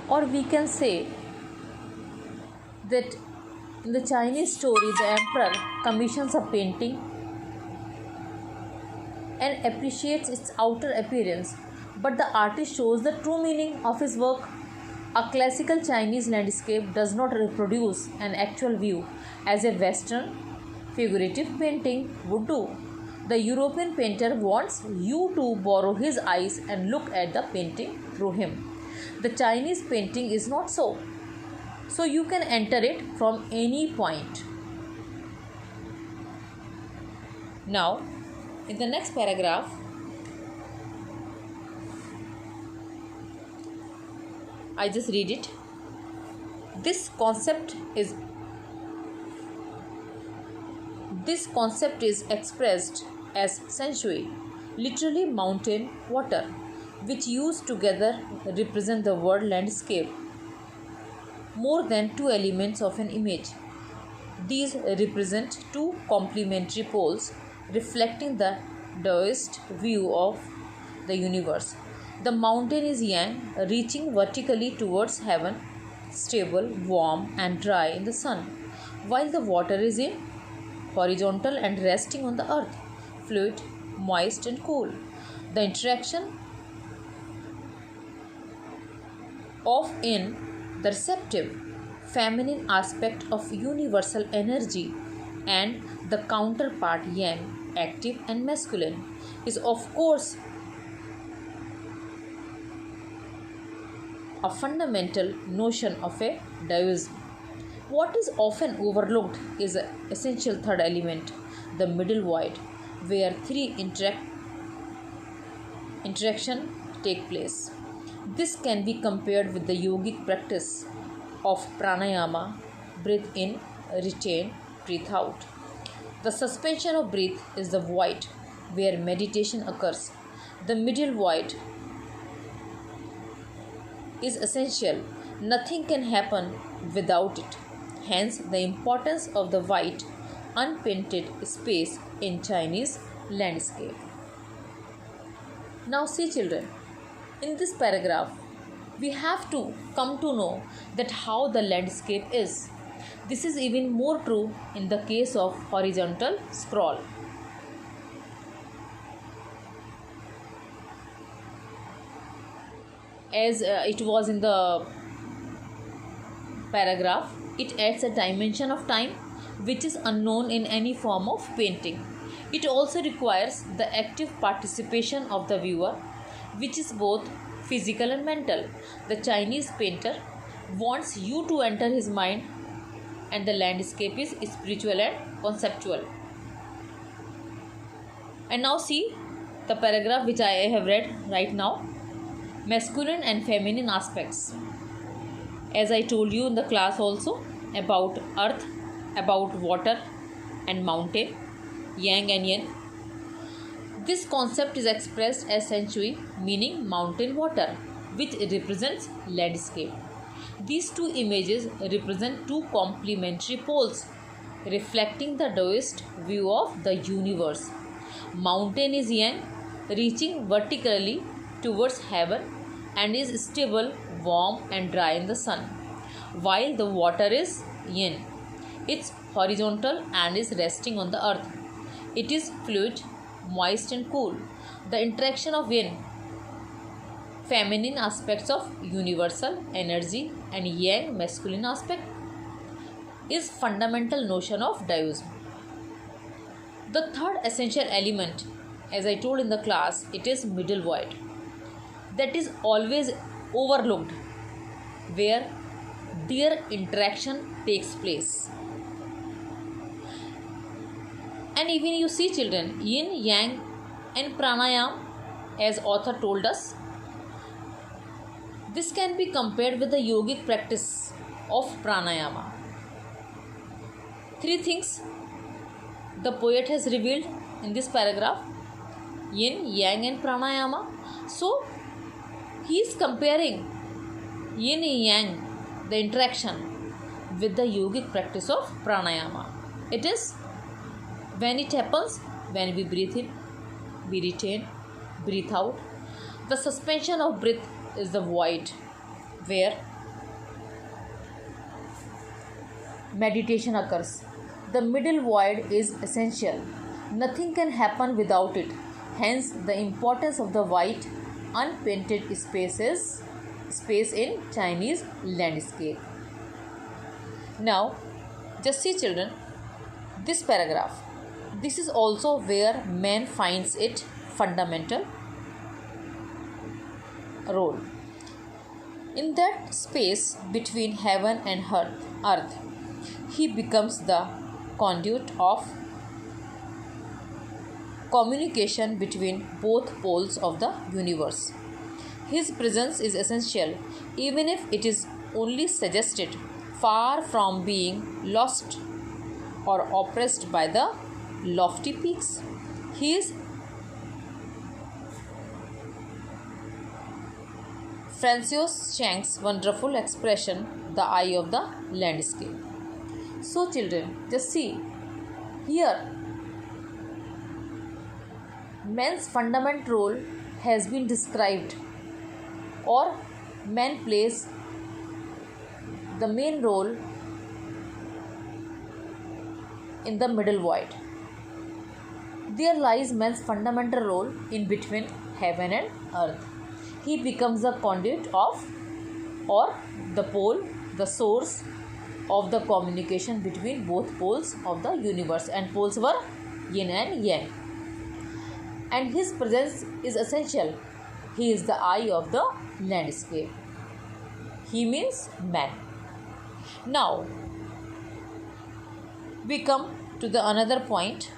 Or we can say that in the Chinese story, the emperor commissions a painting and appreciates its outer appearance, but the artist shows the true meaning of his work. A classical Chinese landscape does not reproduce an actual view as a Western figurative painting would do. The European painter wants you to borrow his eyes and look at the painting through him. The Chinese painting is not so. So you can enter it from any point. Now, in the next paragraph, I just read it. This concept is expressed as sensuy, literally mountain water, which used together represent the word landscape, more than two elements of an image. These represent two complementary poles reflecting the Taoist view of the universe. The mountain is yang, reaching vertically towards heaven, stable, warm, and dry in the sun, while the water is yin, horizontal and resting on the earth, fluid, moist, and cool. The interaction of yin, the receptive, feminine aspect of universal energy, and the counterpart yang, active and masculine, is of course a fundamental notion of a Taoism. What is often overlooked is an essential third element, the middle void, where three interaction take place. This can be compared with the yogic practice of pranayama, breathe in, retain, breathe out. The suspension of breath is the void where meditation occurs. The middle void is essential. Nothing can happen without it. Hence, the importance of the white, unpainted space in Chinese landscape. Now, see children, in this paragraph, we have to come to know that how the landscape is. This is even more true in the case of horizontal scroll. As it was in the paragraph, it adds a dimension of time which is unknown in any form of painting. It also requires the active participation of the viewer, which is both physical and mental. The Chinese painter wants you to enter his mind, and the landscape is spiritual and conceptual. And now see the paragraph which I have read right now. Masculine and feminine aspects. As I told you in the class also about earth, about water and mountain, yang and yin. This concept is expressed as sensuy, meaning mountain water, which represents landscape. These two images represent two complementary poles, reflecting the Taoist view of the universe. Mountain is yang, reaching vertically towards heaven and is stable, warm and dry in the sun, while the water is yin. It's horizontal and is resting on the earth. It is fluid, moist and cool. The interaction of yin, feminine aspects of universal energy, and yang, masculine aspect, is fundamental notion of Taoism. The third essential element, as I told in the class, it is middle void. That is always overlooked, where their interaction takes place. And even you see children, yin, yang and pranayama, as author told us, this can be compared with the yogic practice of pranayama. Three things the poet has revealed in this paragraph: yin, yang and pranayama. So he is comparing yin and yang, the interaction, with the yogic practice of pranayama. It is when it happens, when we breathe in, we retain, breathe out. The suspension of breath is the void, where meditation occurs. The middle void is essential. Nothing can happen without it. Hence, the importance of the white, unpainted space in Chinese landscape. Now, just see children, this paragraph. This is also where man finds its fundamental role. In that space between heaven and earth, he becomes the conduit of communication between both poles of the universe. His presence is essential, even if it is only suggested, far from being lost or oppressed by the lofty peaks. He is Francois Chang's wonderful expression, the eye of the landscape. So children, just see here, man's fundamental role has been described, or man plays the main role in the middle void. There lies man's fundamental role in between heaven and earth. He becomes the conduit of, or the pole, the source of the communication between both poles of the universe, and poles were yin and yang. And his presence is essential. He is the eye of the landscape. He means man. Now we come to the another point.